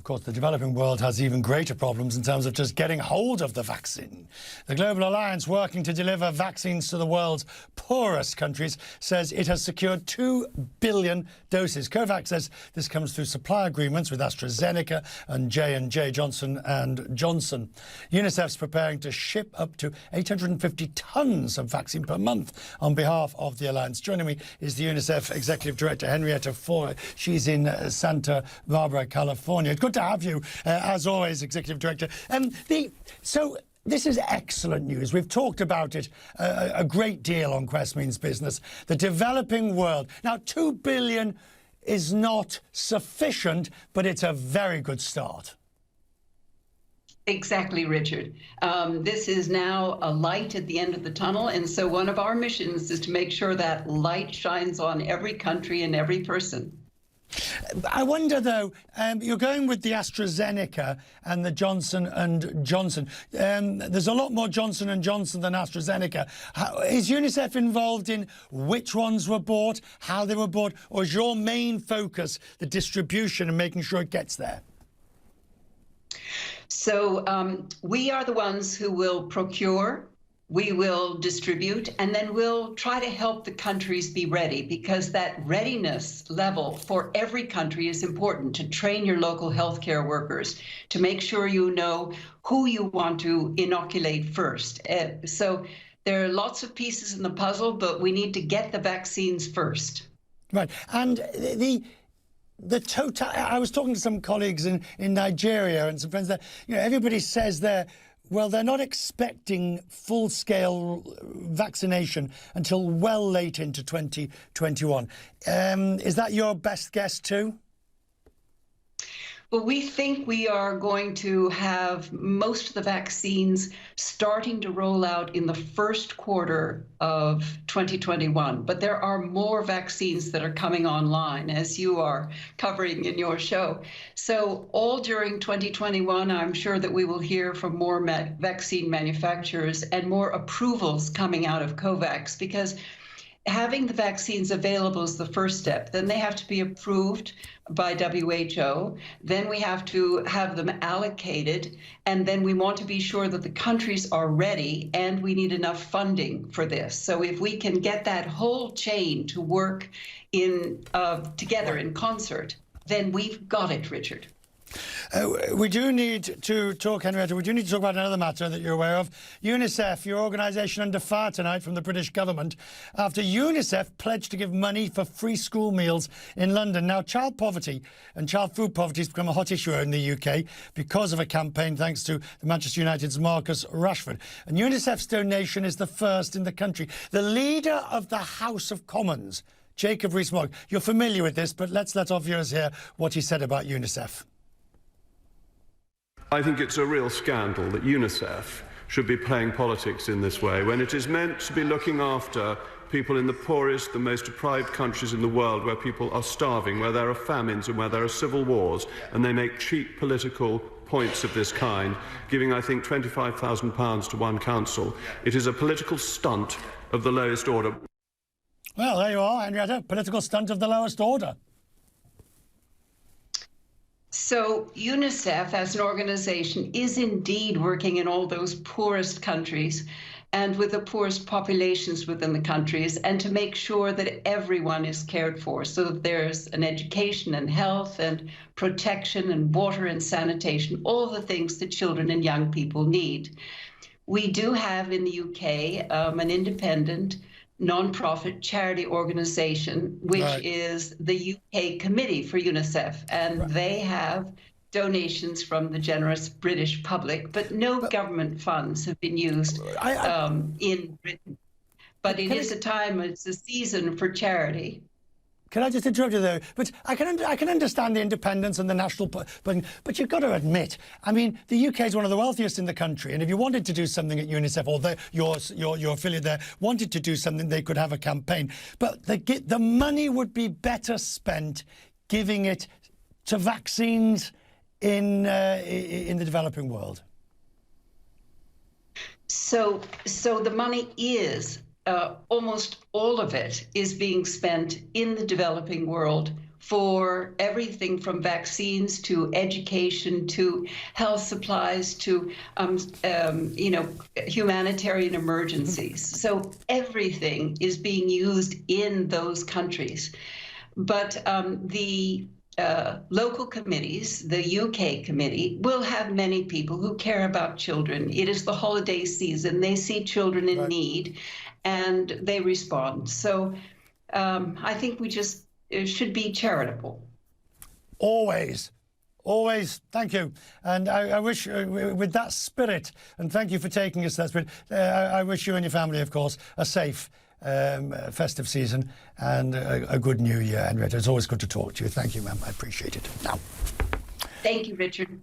Of course, the developing world has even greater problems in terms of just getting hold of the vaccine. The Global Alliance working to deliver vaccines to the world's poorest countries says it has secured 2 billion doses. COVAX says this comes through supply agreements with AstraZeneca and J&J, Johnson & Johnson. UNICEF's preparing to ship up to 850 tons of vaccine per month on behalf of the Alliance. Joining me is the UNICEF Executive Director, Henrietta Fore. She's in Santa Barbara, California. Good to have you, as always, Executive Director. So this is excellent news. We've talked about it a great deal on Quest Means Business. The developing world. Now, 2 billion is not sufficient, but it's a very good start. Exactly, Richard. This is now a light at the end of the tunnel. And so one of our missions is to make sure that light shines on every country and every person. I wonder, though, you're going with the AstraZeneca and the Johnson & Johnson. There's a lot more Johnson & Johnson than AstraZeneca. Is UNICEF involved in which ones were bought, how they were bought, or is your main focus the distribution and making sure it gets there? So we are the ones who will procure, we will distribute, and then we'll try to help the countries be ready, because that readiness level for every country is important, to train your local healthcare workers, to make sure you know who you want to inoculate first. So there are lots of pieces in the puzzle, but we need to get the vaccines first. Right. And the total, I was talking to some colleagues in Nigeria and some friends there, everybody says they're not expecting full-scale vaccination until well late into 2021. Is that your best guess too? Well, we think we are going to have most of the vaccines starting to roll out in the first quarter of 2021. But there are more vaccines that are coming online, as you are covering in your show. So all during 2021, I'm sure that we will hear from more vaccine manufacturers and more approvals coming out of COVAX, because having the vaccines available is the first step. Then they have to be approved by WHO. Then we have to have them allocated. And then we want to be sure that the countries are ready, and we need enough funding for this. So if we can get that whole chain to work together in concert, then we've got it, Richard. We do need to talk, Henrietta, we do need to talk about another matter that you're aware of. UNICEF, your organisation, under fire tonight from the British government after UNICEF pledged to give money for free school meals in London. Now, child poverty and child food poverty has become a hot issue in the UK because of a campaign thanks to the Manchester United's Marcus Rashford. And UNICEF's donation is the first in the country. The leader of the House of Commons, Jacob Rees-Mogg, you're familiar with this, but let's let our viewers hear what he said about UNICEF. I think it's a real scandal that UNICEF should be playing politics in this way, when it is meant to be looking after people in the poorest, the most deprived countries in the world, where people are starving, where there are famines and where there are civil wars, and they make cheap political points of this kind, giving, I think, £25,000 to one council. It is a political stunt of the lowest order. Well, there you are, Henrietta, political stunt of the lowest order. So UNICEF, as an organization, is indeed working in all those poorest countries and with the poorest populations within the countries, and to make sure that everyone is cared for, so that there's an education and health and protection and water and sanitation, all the things that children and young people need. We do have in the UK an independent non-profit charity organization, which is the UK Committee for UNICEF, and they have donations from the generous British public, but no government funds have been used in Britain. But it is it's a season for charity. Can I just interrupt you there? But I can understand the independence and the national, but you've got to admit, I mean, the UK is one of the wealthiest in the country, and if you wanted to do something at UNICEF, or your affiliate there wanted to do something, they could have a campaign. But the money would be better spent giving it to vaccines in the developing world. So the money is. Almost all of it is being spent in the developing world for everything from vaccines to education to health supplies to humanitarian emergencies. So everything is being used in those countries. But the local committees, the UK committee, will have many people who care about children. It is the holiday season. They see children in need, and they respond. So I think we just should be charitable. Always. Always. Thank you. And I wish, with that spirit, and thank you for taking us to that spirit, I wish you and your family, of course, a safe festive season and a good new year, Henrietta. It's always good to talk to you. Thank you, ma'am. I appreciate it. Now. Thank you, Richard.